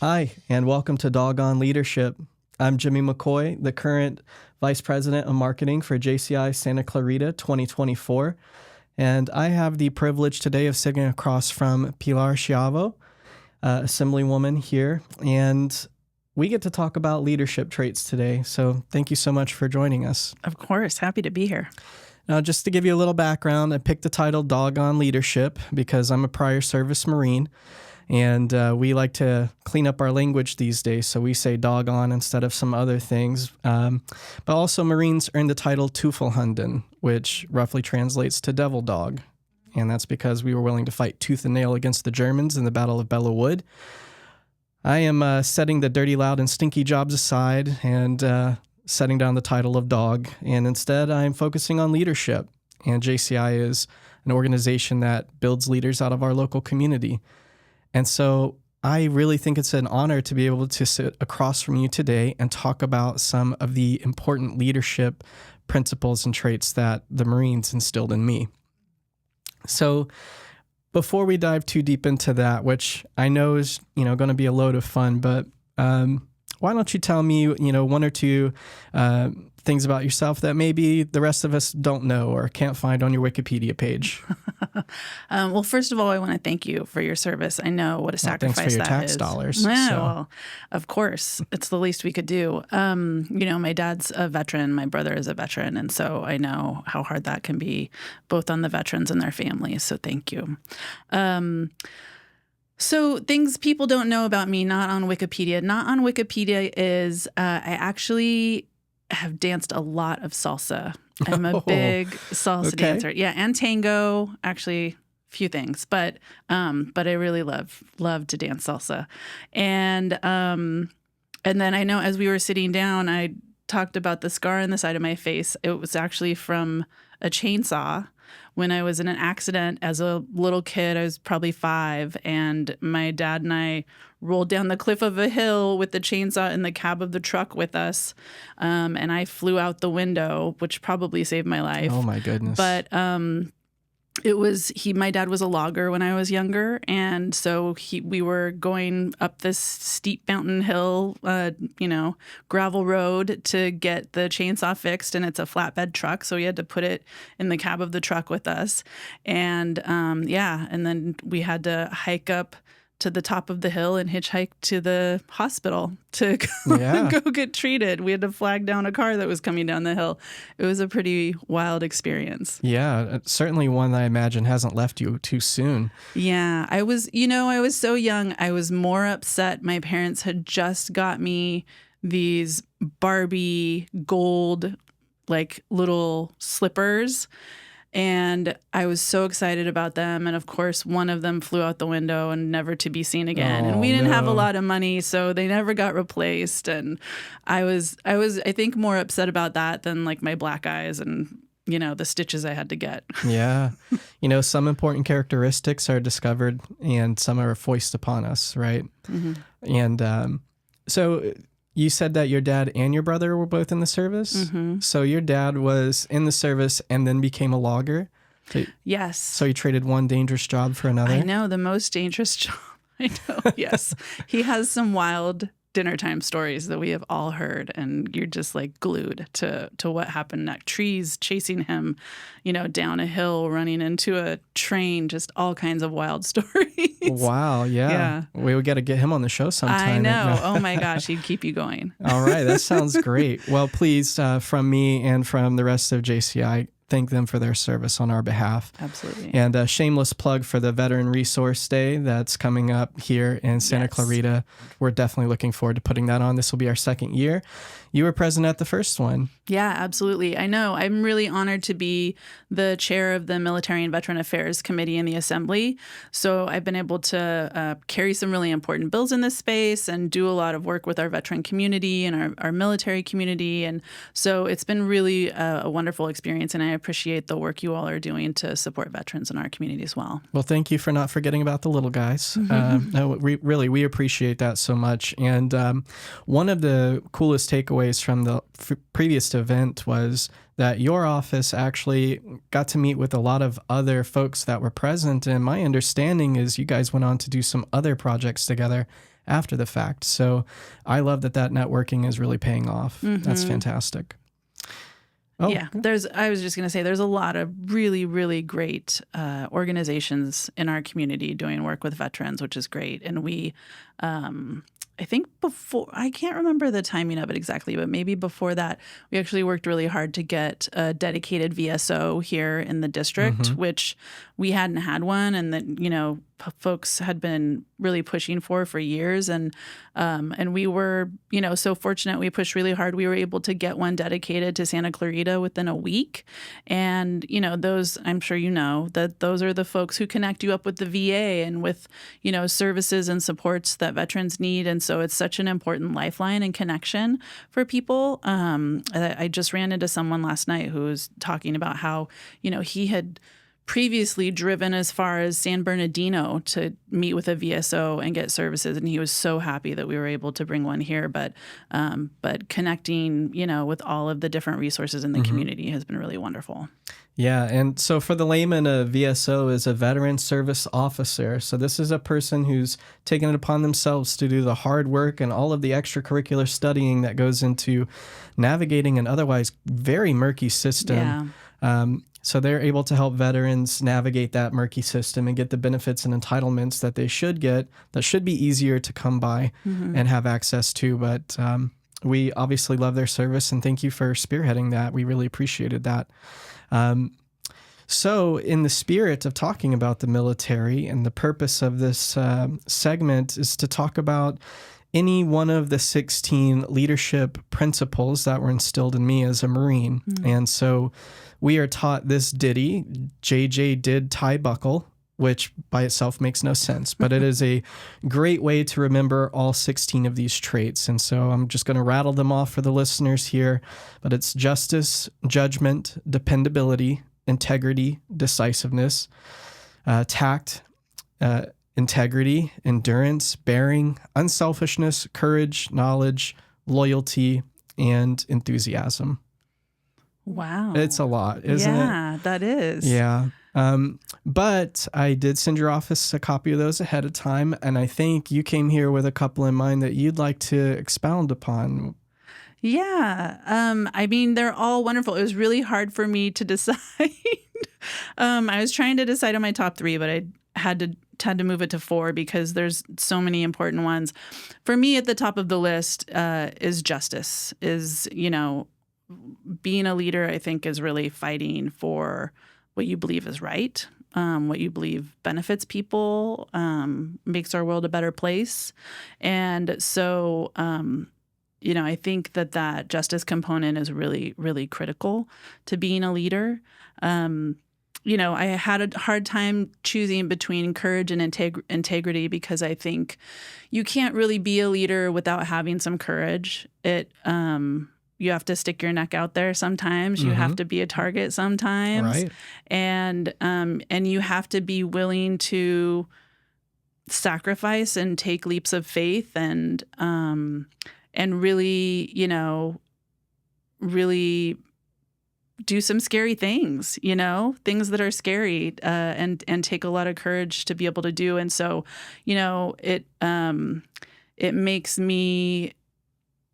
Hi, and welcome to Doggone Leadership. I'm Jimmy McCoy, the current Vice President of Marketing for JCI Santa Clarita 2024. And I have the privilege today of sitting across from Pilar Schiavo, Assemblywoman here. And we get to talk about leadership traits today. So thank you so much for joining us. Of course. Happy to be here. Now, just to give you a little background, I picked the title Doggone Leadership because I'm a prior service Marine. And we like to clean up our language these days, so we say doggone instead of some other things. But also Marines earned the title Teufelhunden, which roughly translates to devil dog. And that's because we were willing to fight tooth and nail against the Germans in the Battle of Belleau Wood. I am setting the dirty, loud, and stinky jobs aside and setting down the title of dog. And instead, I'm focusing on leadership. And JCI is an organization that builds leaders out of our local community. And so I really think it's an honor to be able to sit across from you today and talk about some of the important leadership principles and traits that the Marines instilled in me. So before we dive too deep into that, which I know is, going to be a load of fun, but why don't you tell me, one or two things about yourself that maybe the rest of us don't know or can't find on your Wikipedia page? Well, first of all, I want to thank you for your service. I know what a sacrifice that is. Thanks for your tax dollars. Yeah, well, of course. It's the least we could do. My dad's a veteran. My brother is a veteran. And so I know how hard that can be, both on the veterans and their families. So thank you. So things people don't know about me, not on Wikipedia. Not on Wikipedia is I actually have danced a lot of salsa. I'm a big salsa dancer. Yeah, and tango, actually few things, but I really love to dance salsa. And then I know as we were sitting down, I talked about the scar on the side of my face. It was actually from a chainsaw. When I was in an accident as a little kid, I was probably 5, and my dad and I rolled down the cliff of a hill with the chainsaw in the cab of the truck with us, and I flew out the window, which probably saved my life. Oh, my goodness. But my dad was a logger when I was younger, and so we were going up this steep mountain hill, gravel road to get the chainsaw fixed, and it's a flatbed truck, so we had to put it in the cab of the truck with us, and and then we had to hike up to the top of the hill and hitchhike to the hospital to go get treated. We had to flag down a car that was coming down the hill. It was a pretty wild experience. Yeah, certainly one that I imagine hasn't left you too soon. Yeah, I was so young. I was more upset. My parents had just got me these Barbie gold, little slippers. And I was so excited about them. And of course, one of them flew out the window and never to be seen again. And we didn't have a lot of money, so they never got replaced. And I was, I think, more upset about that than my black eyes and, the stitches I had to get. Yeah. Some important characteristics are discovered and some are foisted upon us, right? Mm-hmm. And so you said that your dad and your brother were both in the service? Mm-hmm. So your dad was in the service and then became a logger? Yes. So he traded one dangerous job for another? I know, the most dangerous job. I know, yes. He has some wild dinner time stories that we have all heard, and you're just glued to what happened next. Trees chasing him, down a hill, running into a train, just all kinds of wild stories. Wow, yeah. We would got to get him on the show sometime. I know. Oh my gosh, he'd keep you going. All right, that sounds great. Well, please, from me and from the rest of JCI, thank them for their service on our behalf. Absolutely. And a shameless plug for the Veteran Resource Day that's coming up here in Santa Clarita. We're definitely looking forward to putting that on. This will be our second year. You were present at the first one. Yeah, absolutely. I know. I'm really honored to be the chair of the Military and Veteran Affairs Committee in the Assembly. So I've been able to carry some really important bills in this space and do a lot of work with our veteran community and our military community. And so it's been really a wonderful experience, and I appreciate the work you all are doing to support veterans in our community as well. Well, thank you for not forgetting about the little guys. We appreciate that so much. And one of the coolest takeaways from the previous event was that your office actually got to meet with a lot of other folks that were present. And my understanding is you guys went on to do some other projects together after the fact. So I love that networking is really paying off. Mm-hmm. That's fantastic. Oh, yeah, I was just going to say there's a lot of really, really great organizations in our community doing work with veterans, which is great. And we, I think before, I can't remember the timing of it exactly, but maybe before that, we actually worked really hard to get a dedicated VSO here in the district, which we hadn't had one, and that, you know, folks had been really pushing for years. And we were, you know, so fortunate. We pushed really hard. We were able to get one dedicated to Santa Clarita within a week. And, you know, those, I'm sure you know, that those are the folks who connect you up with the VA and with, you know, services and supports that veterans need. And so it's such an important lifeline and connection for people. I just ran into someone last night who was talking about how, you know, he had previously driven as far as San Bernardino to meet with a VSO and get services, and he was so happy that we were able to bring one here. But connecting, you know, with all of the different resources in the community has been really wonderful. Yeah, and so for the layman, a VSO is a veteran service officer. So this is a person who's taken it upon themselves to do the hard work and all of the extracurricular studying that goes into navigating an otherwise very murky system. Yeah. So they're able to help veterans navigate that murky system and get the benefits and entitlements that they should get, that should be easier to come by and have access to. But we obviously love their service, and thank you for spearheading that. We really appreciated that. So in the spirit of talking about the military, and the purpose of this segment is to talk about any one of the 16 leadership principles that were instilled in me as a Marine. And so we are taught this ditty, JJ did tie buckle, which by itself makes no sense, but it is a great way to remember all 16 of these traits. And so I'm just going to rattle them off for the listeners here, but it's justice, judgment, dependability, integrity, decisiveness, tact, integrity, endurance, bearing, unselfishness, courage, knowledge, loyalty, and enthusiasm. Wow. It's a lot, isn't it? Yeah, that is. Yeah. But I did send your office a copy of those ahead of time, and I think you came here with a couple in mind that you'd like to expound upon. Yeah. I mean, they're all wonderful. It was really hard for me to decide. I was trying to decide on my top 3, but I had to move it to 4 because there's so many important ones. For me, at the top of the list is justice, is, you know, being a leader, I think, is really fighting for what you believe is right, what you believe benefits people, makes our world a better place. And so, you know, I think that justice component is really, really critical to being a leader. You know, I had a hard time choosing between courage and integrity because I think you can't really be a leader without having some courage. You have to stick your neck out there sometimes. You have to be a target sometimes. Right. And you have to be willing to sacrifice and take leaps of faith and really, you know, really do some scary things, you know, things that are scary, and take a lot of courage to be able to do. And so, you know, it makes me,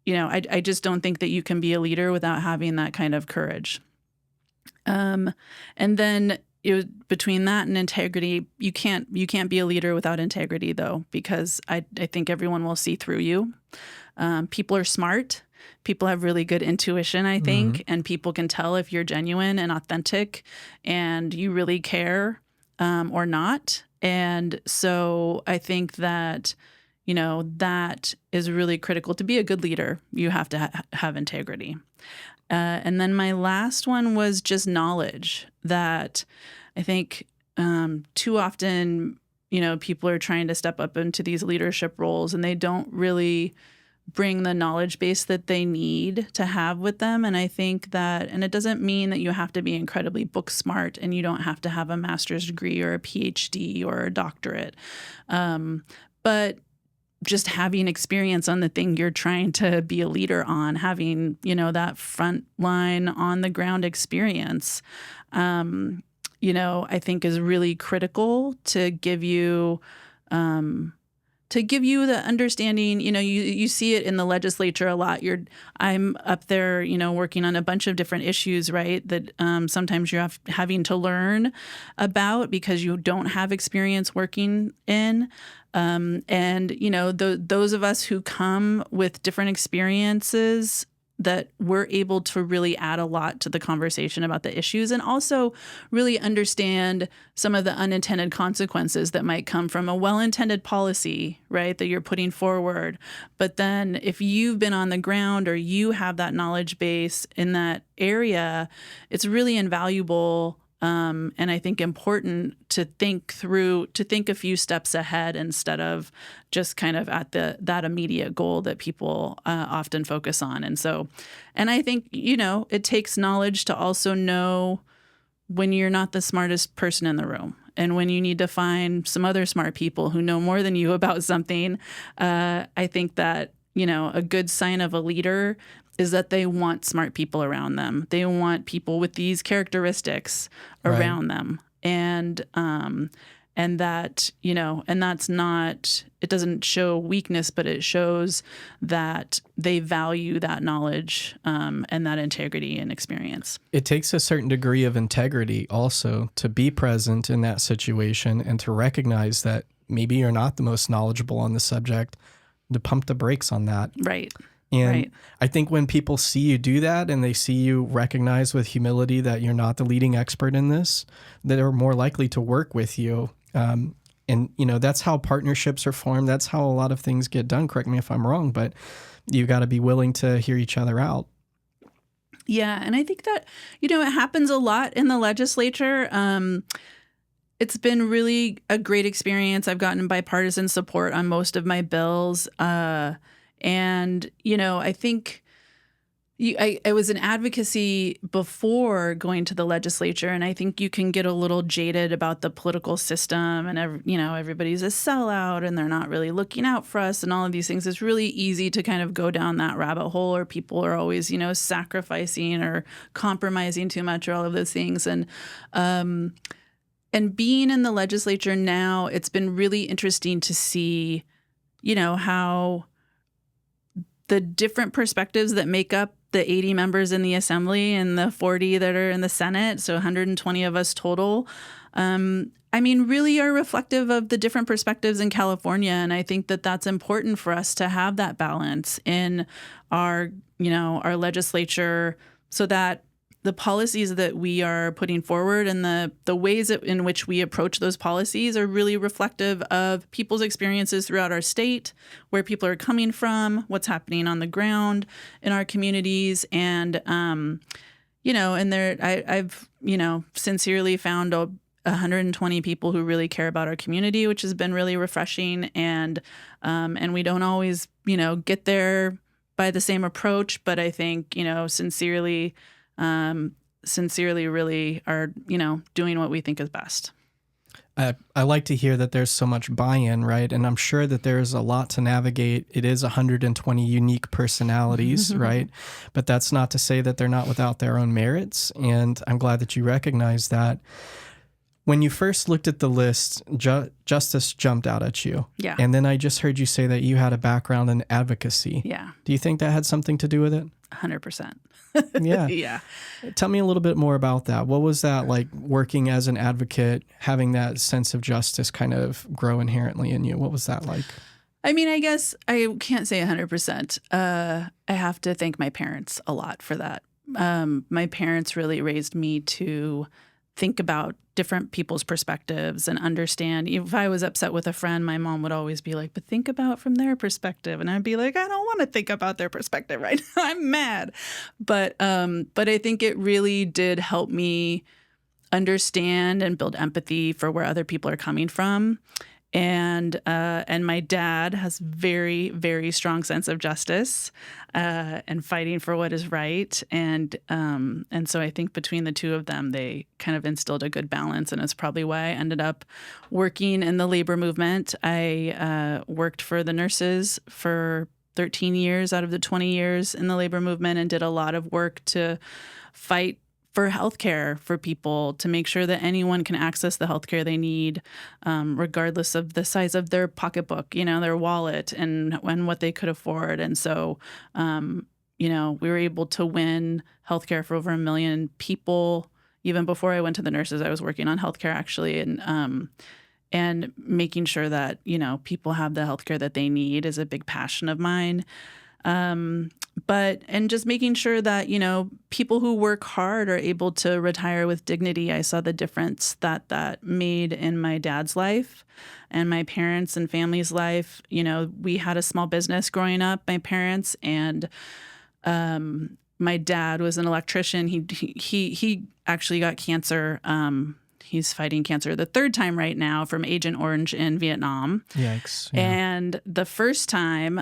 you know, I just don't think that you can be a leader without having that kind of courage. And then between that and integrity, you can't be a leader without integrity, though, because I think everyone will see through you. People are smart. People have really good intuition, I think, and people can tell if you're genuine and authentic and you really care or not. And so I think that, you know, that is really critical. To be a good leader, you have to have integrity. And then my last one was just knowledge, that I think too often, you know, people are trying to step up into these leadership roles and they don't really bring the knowledge base that they need to have with them. And I think that, and it doesn't mean that you have to be incredibly book smart and you don't have to have a master's degree or a PhD or a doctorate. But just having experience on the thing you're trying to be a leader on, having, you know, that front line on the ground experience, you know, I think is really critical to give you to give you the understanding, you see it in the legislature a lot. I'm up there, working on a bunch of different issues, right? That sometimes you're having to learn about because you don't have experience working in. And those of us who come with different experiences, that we're able to really add a lot to the conversation about the issues, and also really understand some of the unintended consequences that might come from a well-intended policy, right, that you're putting forward. But then if you've been on the ground or you have that knowledge base in that area, it's really invaluable. And I think important to think a few steps ahead instead of just kind of at that immediate goal that people often focus on. And I think, it takes knowledge to also know when you're not the smartest person in the room and when you need to find some other smart people who know more than you about something. I think that, a good sign of a leader is that they want smart people around them. They want people with these characteristics around them. And that, and that's not, it doesn't show weakness, but it shows that they value that knowledge and that integrity and experience. It takes a certain degree of integrity also to be present in that situation and to recognize that maybe you're not the most knowledgeable on the subject, to pump the brakes on that. Right. And I think when people see you do that and they see you recognize with humility that you're not the leading expert in this, they're more likely to work with you. And, that's how partnerships are formed. That's how a lot of things get done. Correct me if I'm wrong, but you got to be willing to hear each other out. Yeah. And I think that, it happens a lot in the legislature. It's been really a great experience. I've gotten bipartisan support on most of my bills. And, I think I was in advocacy before going to the legislature, and I think you can get a little jaded about the political system and, everybody's a sellout and they're not really looking out for us and all of these things. It's really easy to kind of go down that rabbit hole, or people are always, sacrificing or compromising too much or all of those things. And being in the legislature now, it's been really interesting to see, how the different perspectives that make up the 80 members in the Assembly and the 40 that are in the Senate, so 120 of us total, really are reflective of the different perspectives in California. And I think that that's important for us to have that balance in our legislature, so that the policies that we are putting forward and the ways in which we approach those policies are really reflective of people's experiences throughout our state, where people are coming from, what's happening on the ground in our communities. And, I've sincerely found 120 people who really care about our community, which has been really refreshing. And we don't always, get there by the same approach, but I think, sincerely really are, doing what we think is best. I like to hear that there's so much buy-in, right? And I'm sure that there's a lot to navigate. It is 120 unique personalities, right? But that's not to say that they're not without their own merits. And I'm glad that you recognize that. When you first looked at the list, justice jumped out at you. Yeah. And then I just heard you say that you had a background in advocacy. Yeah. Do you think that had something to do with it? 100%. Yeah. Yeah. Tell me a little bit more about that. What was that like, working as an advocate, having that sense of justice kind of grow inherently in you? What was that like? I guess I can't say 100%. I have to thank my parents a lot for that. My parents really raised me to think about different people's perspectives and understand. If I was upset with a friend, my mom would always be like, but think about from their perspective. And I'd be like, I don't want to think about their perspective right now. I'm mad. But I think it really did help me understand and build empathy for where other people are coming from. And my dad has very, very strong sense of justice and fighting for what is right. And so I think between the two of them, they kind of instilled a good balance. And it's probably why I ended up working in the labor movement. I worked for the nurses for 13 years out of the 20 years in the labor movement and did a lot of work to fight for healthcare for people, to make sure that anyone can access the healthcare they need, regardless of the size of their pocketbook, their wallet and what they could afford. And so, we were able to win healthcare for over 1 million people. Even before I went to the nurses, I was working on healthcare actually, and making sure that people have the healthcare that they need is a big passion of mine. And just making sure that, people who work hard are able to retire with dignity. I saw the difference that made in my dad's life and my parents' and family's life. We had a small business growing up, my parents, and my dad was an electrician. He actually got cancer. He's fighting cancer the 3rd time right now from Agent Orange in Vietnam. Yikes. Yeah. And the first time,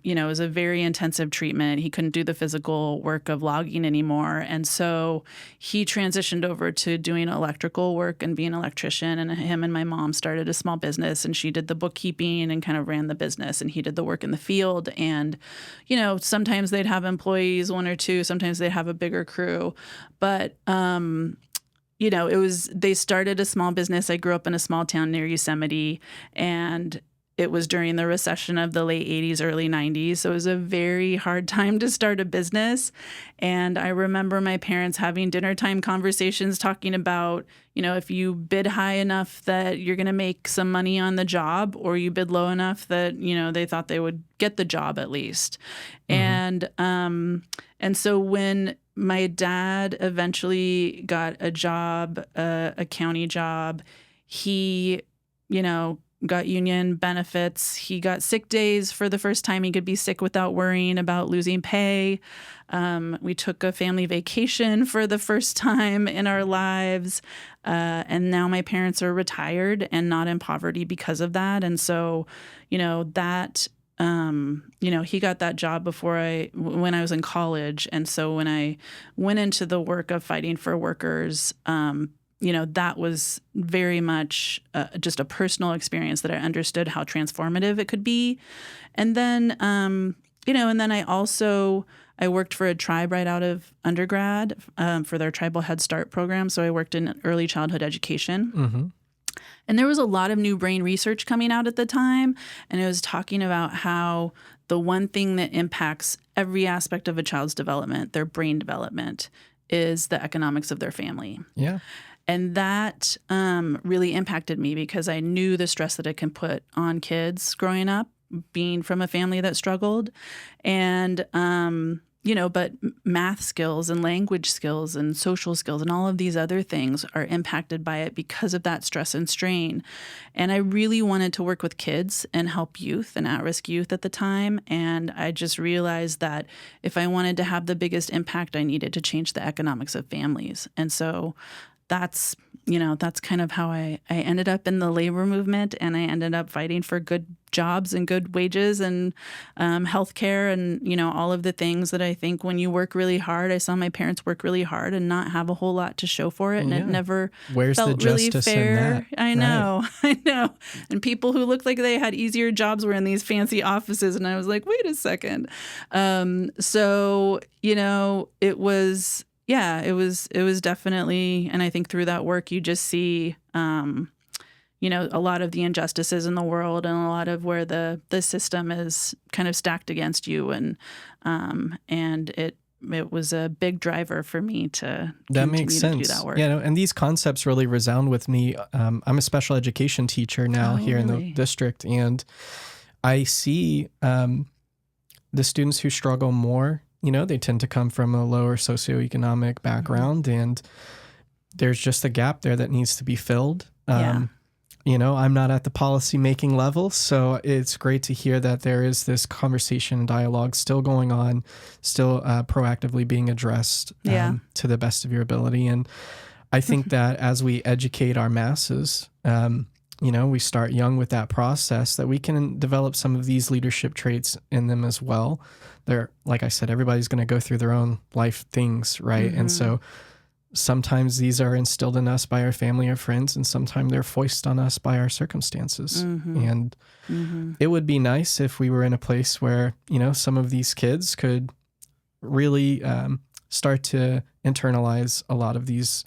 it was a very intensive treatment. He couldn't do the physical work of logging anymore. And so he transitioned over to doing electrical work and being an electrician. And him and my mom started a small business, and she did the bookkeeping and kind of ran the business. And he did the work in the field. And, sometimes they'd have employees, 1 or 2, sometimes they'd have a bigger crew. But, they started a small business. I grew up in a small town near Yosemite, and it was during the recession of the late 80s, early 90s. So it was a very hard time to start a business. And I remember my parents having dinner time conversations talking about, if you bid high enough that you're going to make some money on the job, or you bid low enough that, they thought they would get the job at least. Mm-hmm. And so when my dad eventually got a job, a county job, he, got union benefits. He got sick days for the first time he could be sick without worrying about losing pay. We took a family vacation for the first time in our lives. And now my parents are retired and not in poverty because of that. And so, that he got that job when I was in college. And so when I went into the work of fighting for workers, that was very much just a personal experience that I understood how transformative it could be. And then, and then I worked for a tribe right out of undergrad for their tribal Head Start program. So I worked in early childhood education. Mm-hmm. And there was a lot of new brain research coming out at the time. And it was talking about how the one thing that impacts every aspect of a child's development, their brain development, is the economics of their family. Yeah. And that really impacted me because I knew the stress that it can put on kids growing up, being from a family that struggled. And, but math skills and language skills and social skills and all of these other things are impacted by it because of that stress and strain. And I really wanted to work with kids and help youth and at-risk youth at the time. And I just realized that if I wanted to have the biggest impact, I needed to change the economics of families. And so that's kind of how I ended up in the labor movement, and I ended up fighting for good jobs and good wages and healthcare and, all of the things that I think when you work really hard. I saw my parents work really hard and not have a whole lot to show for it. And it never felt really fair. I know. And people who looked like they had easier jobs were in these fancy offices. And I was like, wait a second. So, it was... Yeah, it was definitely, and I think through that work, you just see, a lot of the injustices in the world and a lot of where the system is kind of stacked against you, and it was a big driver for me to continue to do that work. Yeah, and these concepts really resound with me. I'm a special education teacher now here in the district, and I see the students who struggle more. They tend to come from a lower socioeconomic background, mm-hmm. and there's just a gap there that needs to be filled. I'm not at the policy making level, so it's great to hear that there is this conversation and dialogue still going on, still proactively being addressed to the best of your ability. And I think that as we educate our masses, we start young with that process, that we can develop some of these leadership traits in them as well. They're, like I said, everybody's going to go through their own life things, right? Mm-hmm. And so sometimes these are instilled in us by our family or friends, and sometimes they're foisted on us by our circumstances. Mm-hmm. And mm-hmm. it would be nice if we were in a place where, some of these kids could really start to internalize a lot of these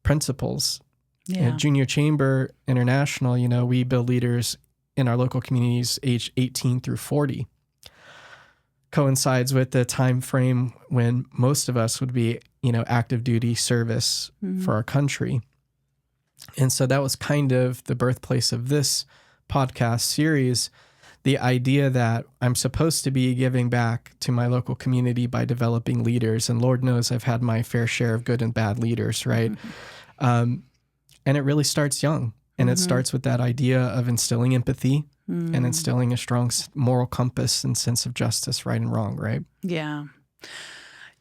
principles. Yeah. At Junior Chamber International, we build leaders in our local communities age 18 through 40. Coincides with the time frame when most of us would be, active duty service for our country. And so that was kind of the birthplace of this podcast series, the idea that I'm supposed to be giving back to my local community by developing leaders. And Lord knows I've had my fair share of good and bad leaders, right? And it really starts young. And it starts with that idea of instilling empathy and instilling a strong moral compass and sense of justice, right and wrong, right? Yeah.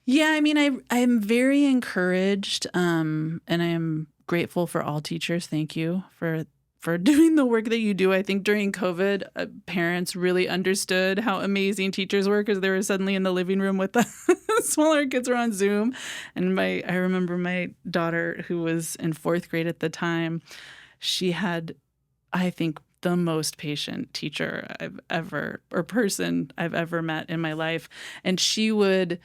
Yeah, I mean, I'm very encouraged, and I am grateful for all teachers. Thank you for doing the work that you do. I think during COVID, parents really understood how amazing teachers were because they were suddenly in the living room with the smaller kids were on Zoom. And I remember my daughter, who was in 4th grade at the time, she had, I think, the most patient teacher person I've ever met in my life. And she would,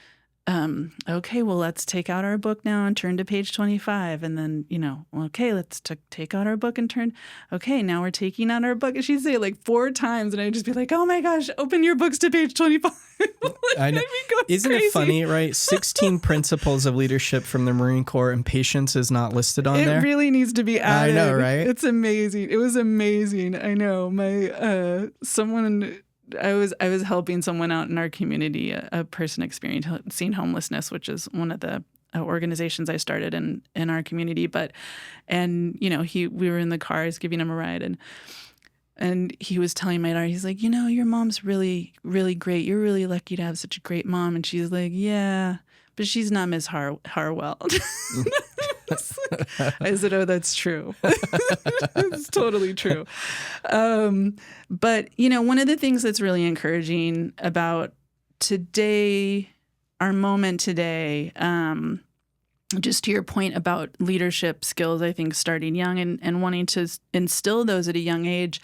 okay, well, let's take out our book now and turn to page 25. And then, okay, let's take out our book and okay, now we're taking out our book. And she'd say it like 4 times. And I'd just be like, oh my gosh, open your books to page 25. I know. Isn't it funny, right? 16 principles of leadership from the Marine Corps, and patience is not listed on there. It really needs to be added. I know, right? It's amazing. It was amazing. I know. I was helping someone out in our community, a person experiencing homelessness, which is one of the organizations I started in our community. We were in the car, I was giving him a ride, and he was telling my daughter, he's like, your mom's really, really great. You're really lucky to have such a great mom. And she's like, yeah, but she's not Miss Harwell. I said, oh, that's true. It's totally true. But, one of the things that's really encouraging about today, our moment today, just to your point about leadership skills, I think starting young and wanting to instill those at a young age,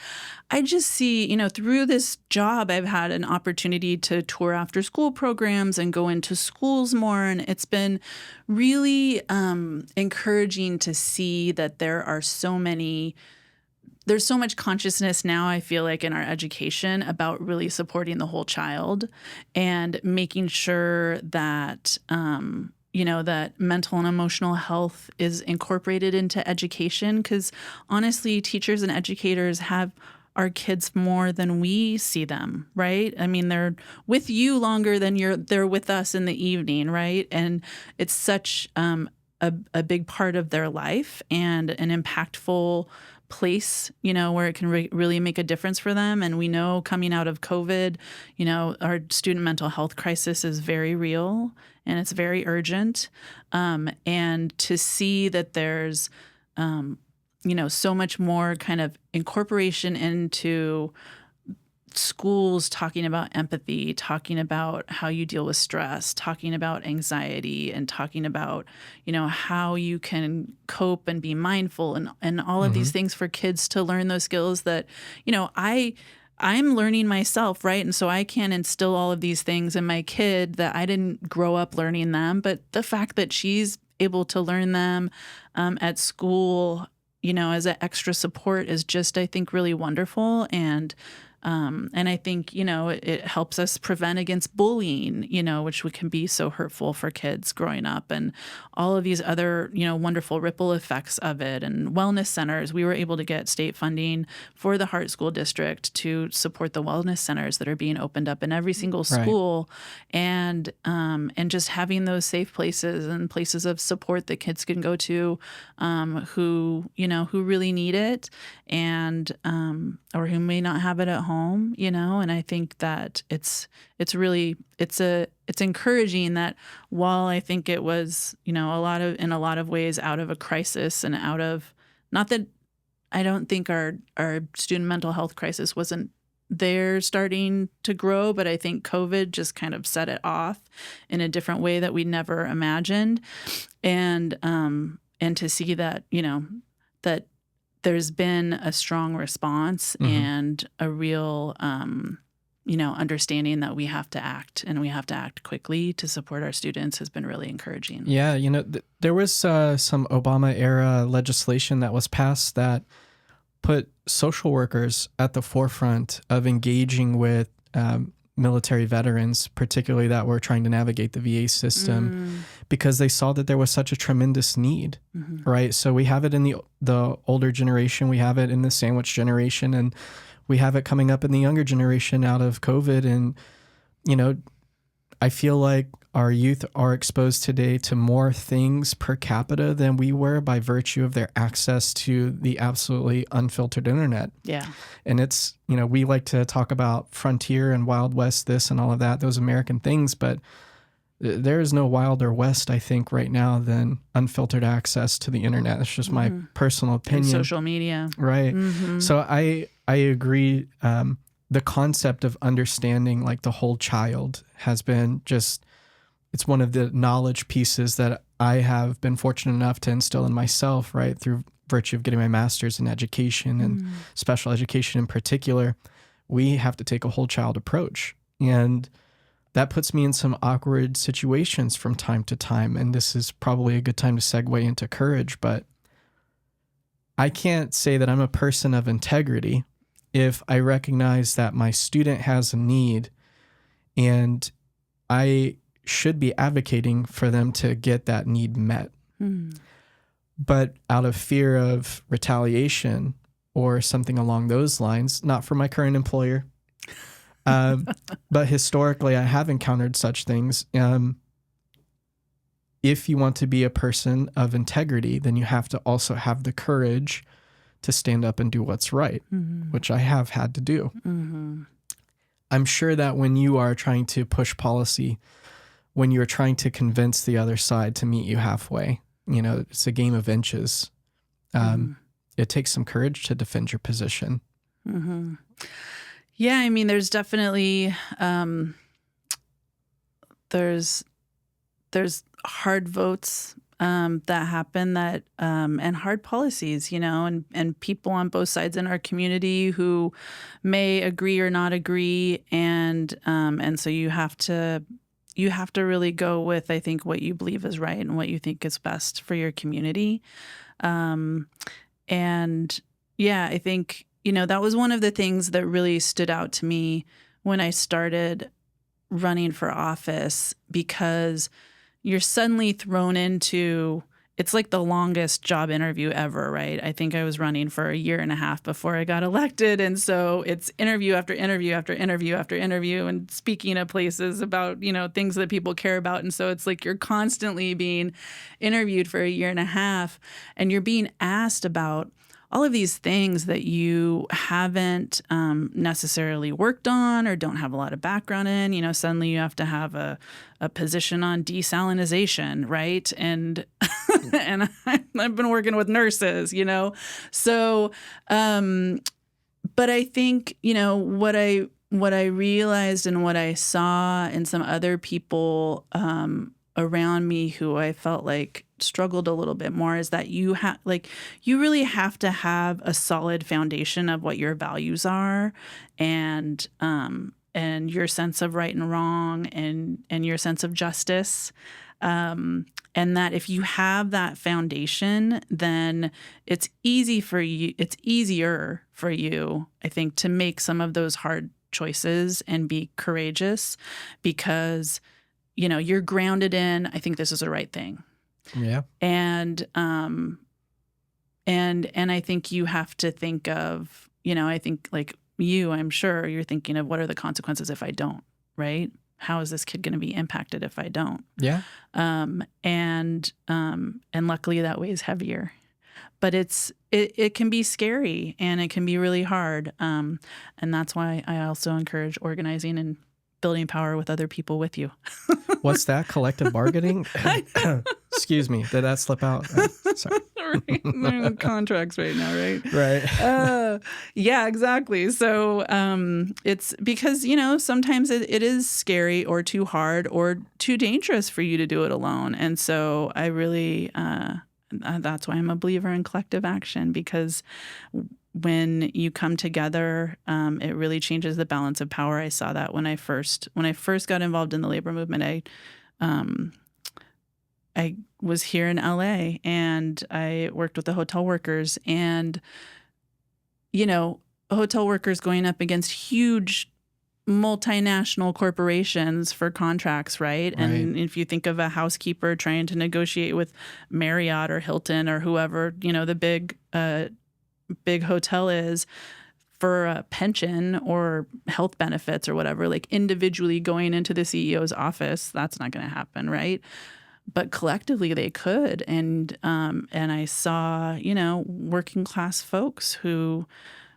I just see, through this job, I've had an opportunity to tour after school programs and go into schools more. And it's been really encouraging to see that there's so much consciousness now, I feel like, in our education about really supporting the whole child and making sure that, that mental and emotional health is incorporated into education. Because honestly, teachers and educators have our kids more than we see them, right? I mean, they're with you longer than they're with us in the evening, right? And it's such a big part of their life and an impactful place, where it can really make a difference for them. And we know coming out of COVID, our student mental health crisis is very real and it's very urgent. And to see that there's, so much more kind of incorporation into schools talking about empathy, talking about how you deal with stress, talking about anxiety, and talking about, how you can cope and be mindful and all of these things for kids to learn those skills that, I'm learning myself, right? And so I can instill all of these things in my kid that I didn't grow up learning them, but the fact that she's able to learn them at school, as an extra support is just, I think, really wonderful. And I think, it helps us prevent against bullying, which can be so hurtful for kids growing up, and all of these other, wonderful ripple effects of it. And wellness centers, we were able to get state funding for the Hart School District to support the wellness centers that are being opened up in every single school. Right. And just having those safe places and places of support that kids can go to, who really need it and, or who may not have it at home, and I think that it's encouraging that while I think it was, in a lot of ways out of a crisis and out of, not that I don't think our student mental health crisis wasn't there starting to grow, but I think COVID just kind of set it off in a different way that we never imagined. And to see that, that there's been a strong response and a real, understanding that we have to act and we have to act quickly to support our students has been really encouraging. Yeah, there was some Obama era legislation that was passed that put social workers at the forefront of engaging with military veterans, particularly that were trying to navigate the VA system, because they saw that there was such a tremendous need, right? So we have it in the older generation, we have it in the sandwich generation, and we have it coming up in the younger generation out of COVID. And, I feel like our youth are exposed today to more things per capita than we were by virtue of their access to the absolutely unfiltered internet. Yeah. And it's, we like to talk about frontier and Wild West, this and all of that, those American things, but there is no wilder West, I think, right now than unfiltered access to the internet. That's just my personal opinion. And social media. Right. So I agree. The concept of understanding like the whole child has been it's one of the knowledge pieces that I have been fortunate enough to instill in myself, right, through virtue of getting my master's in education and special education in particular. We have to take a whole child approach. And that puts me in some awkward situations from time to time. And this is probably a good time to segue into courage, but I can't say that I'm a person of integrity if I recognize that my student has a need and I should be advocating for them to get that need met. But out of fear of retaliation or something along those lines, not for my current employer, but historically I have encountered such things. If you want to be a person of integrity, then you have to also have the courage to stand up and do what's right, which I have had to do. I'm sure that when you are trying to push policy, when you're trying to convince the other side to meet you halfway, it's a game of inches. It takes some courage to defend your position. Yeah, I mean, there's definitely there's hard votes that happen that and hard policies, and people on both sides in our community who may agree or not agree, and so you have to really go with, I think, what you believe is right and what you think is best for your community. And yeah, I think, that was one of the things that really stood out to me when I started running for office, because you're suddenly thrown into, it's like the longest job interview ever, right? I think I was running for a year and a half before I got elected. And so it's interview after interview after interview after interview and speaking at places about, things that people care about. And so it's like you're constantly being interviewed for a year and a half, and you're being asked about all of these things that you haven't necessarily worked on or don't have a lot of background in. Suddenly you have to have a position on desalinization, right? And and I've been working with nurses, So, but I think, what I realized and what I saw in some other people around me who I felt like struggled a little bit more is that you really have to have a solid foundation of what your values are, and your sense of right and wrong, and your sense of justice, and that if you have that foundation, then it's easier for you, I think, to make some of those hard choices and be courageous, because you're grounded in, I think this is the right thing. Yeah. And I think you have to think of, I think like I'm sure you're thinking of what are the consequences if I don't, right? How is this kid going to be impacted if I don't? Yeah. And luckily that weighs heavier, but it can be scary and it can be really hard. And that's why I also encourage organizing and building power with other people with you. What's that? Collective bargaining? Excuse me. Did that slip out? Sorry. Contracts right now, right? Right. Yeah, exactly. So it's because, sometimes it is scary or too hard or too dangerous for you to do it alone. And so I really, that's why I'm a believer in collective action, because when you come together, it really changes the balance of power. I saw that when I first got involved in the labor movement. I was here in LA and I worked with the hotel workers, and hotel workers going up against huge multinational corporations for contracts, right? And if you think of a housekeeper trying to negotiate with Marriott or Hilton or whoever, the big hotel is, for a pension or health benefits or whatever, like individually going into the CEO's office, that's not going to happen, right? But collectively they could. And I saw, working class folks who,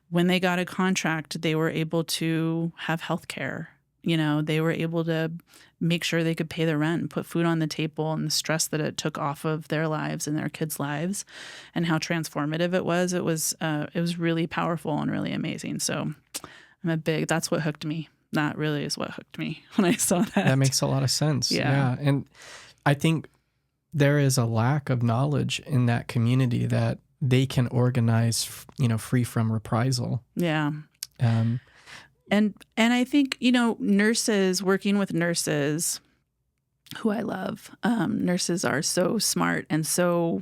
when they got a contract, they were able to have health care. They were able to make sure they could pay their rent and put food on the table, and the stress that it took off of their lives and their kids' lives, and how transformative it was. It was really powerful and really amazing. So that's what hooked me. That really is what hooked me when I saw that. That makes a lot of sense. Yeah. And I think there is a lack of knowledge in that community that they can organize, free from reprisal. Yeah. And I think, nurses, working with nurses, who I love, nurses are so smart and so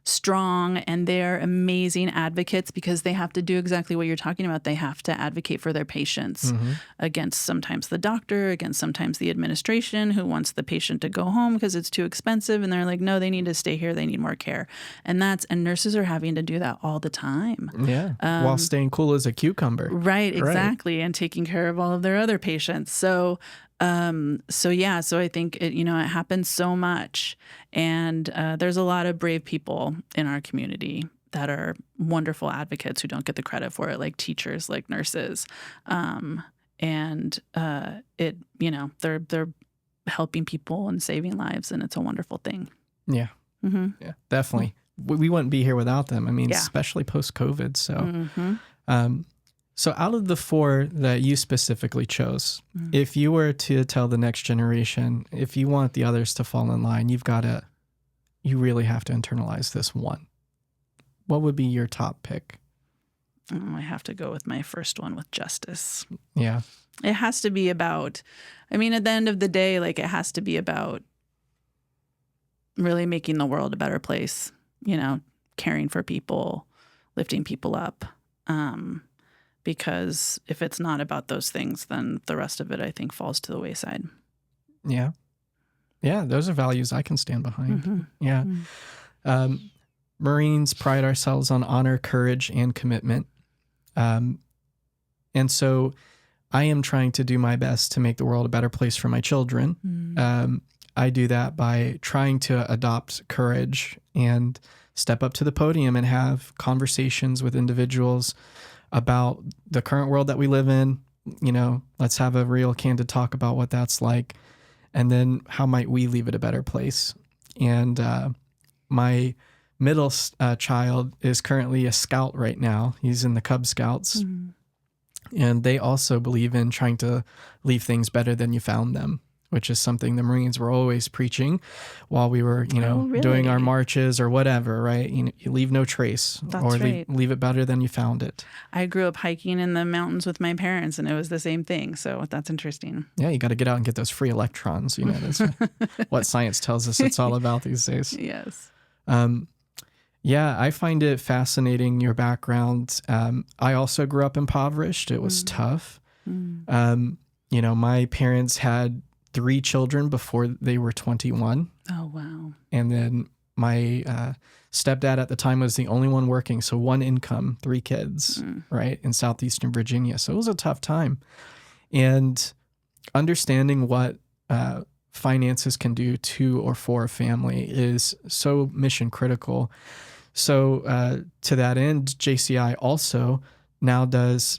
strong, and they're amazing advocates because they have to do exactly what you're talking about. They have to advocate for their patients against sometimes the doctor, against sometimes the administration who wants the patient to go home because it's too expensive. And they're like, no, they need to stay here. They need more care. And nurses are having to do that all the time. Yeah. While staying cool as a cucumber. Right. Exactly. Right. And taking care of all of their other patients. So I think it happens so much, and there's a lot of brave people in our community that are wonderful advocates who don't get the credit for it, like teachers, like nurses, they're helping people and saving lives, and it's a wonderful thing. Yeah, yeah, definitely. We wouldn't be here without them. I mean, especially post-COVID. So. So out of the 4 that you specifically chose, if you were to tell the next generation, if you want the others to fall in line, you really have to internalize this one. What would be your top pick? I have to go with my first one, with justice. Yeah. It has to be about, at the end of the day, it has to be about really making the world a better place, caring for people, lifting people up. Because if it's not about those things, then the rest of it, I think, falls to the wayside. Yeah. Yeah, those are values I can stand behind. Yeah. Marines pride ourselves on honor, courage, and commitment. And so I am trying to do my best to make the world a better place for my children. I do that by trying to adopt courage and step up to the podium and have conversations with individuals about the current world that we live in. Let's have a real candid talk about what that's like. And then how might we leave it a better place? And my middle child is currently a scout right now. He's in the Cub Scouts. And they also believe in trying to leave things better than you found them, which is something the Marines were always preaching while we were, doing our marches or whatever, right? You leave no trace. That's right. Leave it better than you found it. I grew up hiking in the mountains with my parents, and it was the same thing. So that's interesting. Yeah, you got to get out and get those free electrons. That's what science tells us it's all about these days. Yes. Yeah, I find it fascinating, your background. I also grew up impoverished. It was tough. My parents had 3 children before they were 21. Oh, wow. And then my stepdad at the time was the only one working. So 1 income, 3 kids, right, in southeastern Virginia. So it was a tough time. And understanding what finances can do to or for a family is so mission critical. So to that end, JCI also now does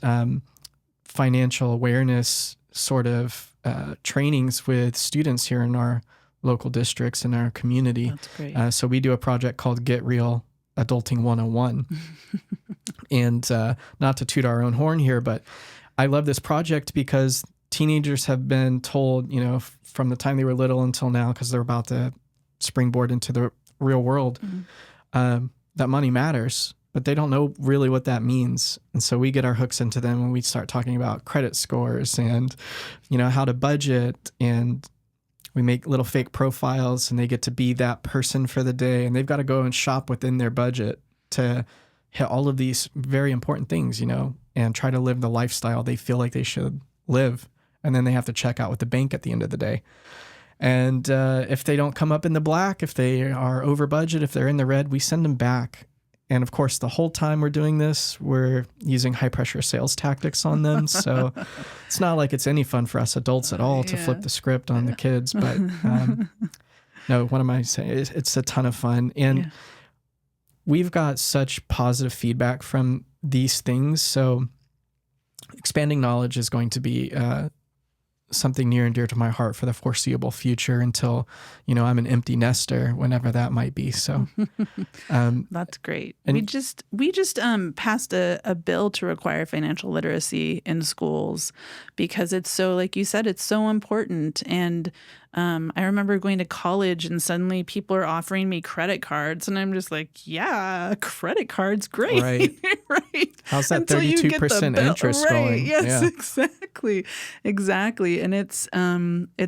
financial awareness sort of trainings with students here in our local districts in our community. That's great. So we do a project called Get Real Adulting 101. And not to toot our own horn here, but I love this project because teenagers have been told, from the time they were little until now, because they're about to springboard into the real world, that money matters. but they don't know really what that means. And so we get our hooks into them when we start talking about credit scores and, how to budget, and we make little fake profiles, and they get to be that person for the day, and they've got to go and shop within their budget to hit all of these very important things, and try to live the lifestyle they feel like they should live. And then they have to check out with the bank at the end of the day. And if they don't come up in the black, if they are over budget, if they're in the red, we send them back. And of course, the whole time we're doing this, we're using high pressure sales tactics on them. So it's not like it's any fun for us adults at all to flip the script on the kids. But no, what am I saying? It's a ton of fun. And we've got such positive feedback from these things. So expanding knowledge is going to be something near and dear to my heart for the foreseeable future until, I'm an empty nester, whenever that might be. So that's great. And we just passed a bill to require financial literacy in schools because it's so, like you said, it's so important. And I remember going to college and suddenly people are offering me credit cards, and I'm just like, yeah, credit cards, great. Right. Right. How's that 32% interest going? Yes, exactly. And it's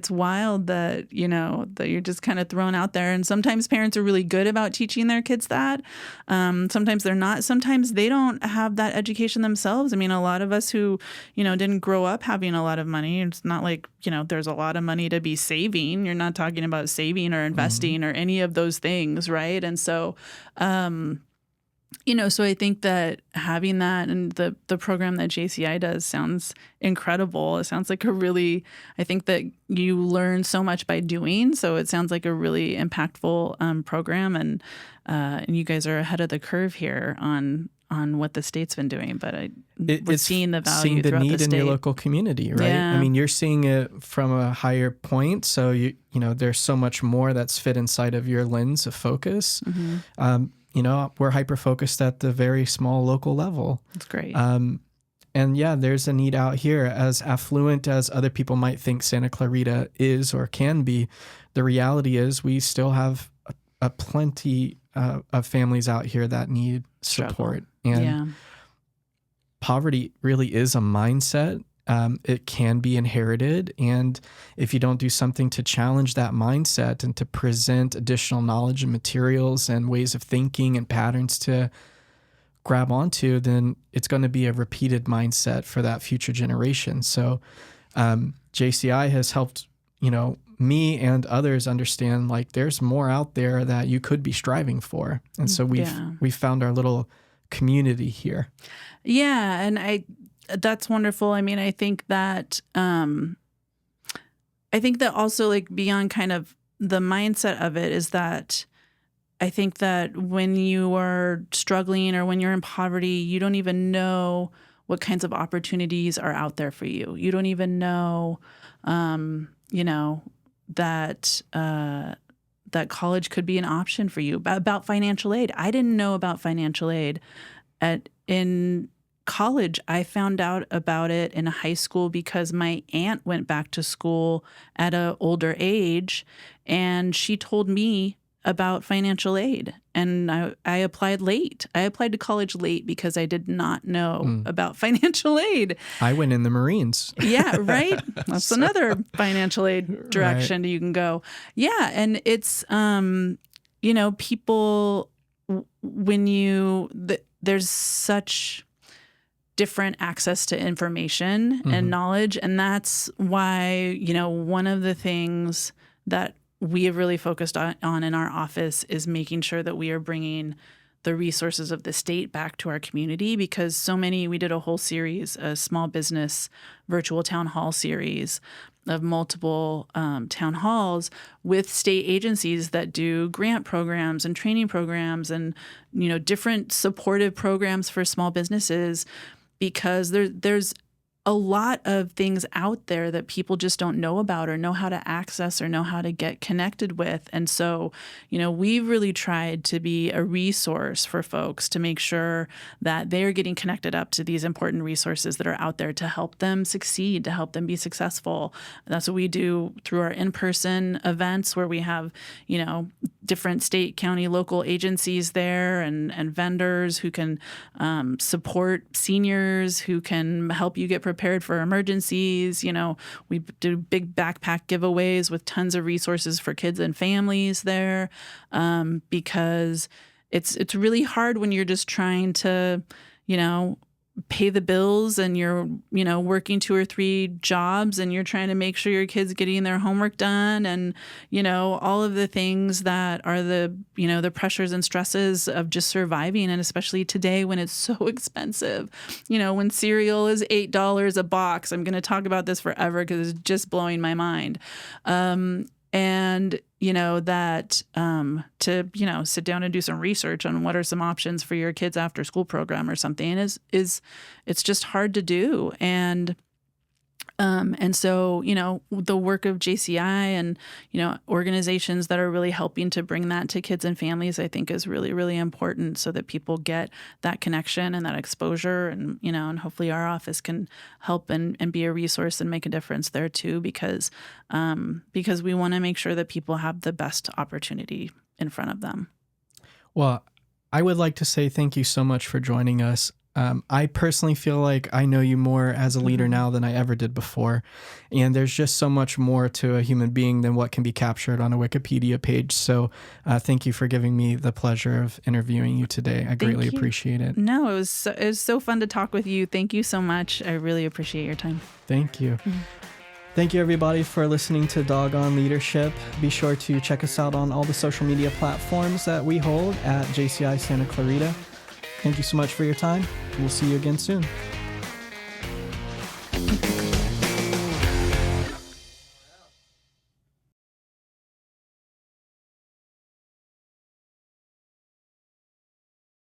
wild that, that you're just kind of thrown out there. And sometimes parents are really good about teaching their kids that. Sometimes they're not. Sometimes they don't have that education themselves. I mean, a lot of us who, didn't grow up having a lot of money, it's not like, there's a lot of money to be saving. You're not talking about saving or investing or any of those things, right? And so, so I think that having that and the program that JCI does sounds incredible. It sounds like I think that you learn so much by doing. So it sounds like a really impactful program, and you guys are ahead of the curve here on what the state's been doing, but we're seeing the value, seeing the throughout need the state in your local community, right? Yeah. I mean, you're seeing it from a higher point, so there's so much more that's fit inside of your lens of focus. We're hyper focused at the very small local level. That's great. And yeah, there's a need out here. As affluent as other people might think Santa Clarita is or can be, the reality is we still have a plenty of families out here that need support. And poverty really is a mindset. It can be inherited. And if you don't do something to challenge that mindset and to present additional knowledge and materials and ways of thinking and patterns to grab onto, then it's going to be a repeated mindset for that future generation. So JCI has helped, me and others understand, like, there's more out there that you could be striving for. And so we've found our little community here. Yeah. And that's wonderful. I mean, I think that also, like, beyond kind of the mindset of it is that I think that when you are struggling or when you're in poverty, you don't even know what kinds of opportunities are out there for you. You don't even know, that college could be an option for you. About financial aid, I didn't know about financial aid in college. I found out about it in high school because my aunt went back to school at an older age, and she told me about financial aid. And I applied late. I applied to college late because I did not know about financial aid. I went in the Marines. Yeah, right? That's another financial aid direction you can go. Yeah, and it's, people, there's such different access to information and knowledge. And that's why, one of the things that we have really focused on in our office is making sure that we are bringing the resources of the state back to our community, because we did a whole series, a small business virtual town hall series of multiple town halls with state agencies that do grant programs and training programs and, different supportive programs for small businesses, because there's a lot of things out there that people just don't know about or know how to access or know how to get connected with. And so, we've really tried to be a resource for folks to make sure that they're getting connected up to these important resources that are out there to help them succeed, to help them be successful. And that's what we do through our in-person events where we have, different state, county, local agencies there and vendors who can support seniors, who can help you get prepared for emergencies. We do big backpack giveaways with tons of resources for kids and families there, because it's really hard when you're just trying to, pay the bills and you're, working 2 or 3 jobs and you're trying to make sure your kid's getting their homework done and, all of the things that are the pressures and stresses of just surviving. And especially today when it's so expensive, when cereal is $8 a box. I'm going to talk about this forever because it's just blowing my mind. And that to sit down and do some research on what are some options for your kids after school program or something is it's just hard to do. And so the work of JCI and organizations that are really helping to bring that to kids and families, I think is really, really important so that people get that connection and that exposure, and and hopefully our office can help and be a resource and make a difference there too, because we want to make sure that people have the best opportunity in front of them. Well, I would like to say thank you so much for joining us. I personally feel like I know you more as a leader now than I ever did before. And there's just so much more to a human being than what can be captured on a Wikipedia page. So thank you for giving me the pleasure of interviewing you today. I greatly appreciate it. No, it was so fun to talk with you. Thank you so much. I really appreciate your time. Thank you. Thank you, everybody, for listening to Doggone Leadership. Be sure to check us out on all the social media platforms that we hold at JCI Santa Clarita. Thank you so much for your time. We'll see you again soon.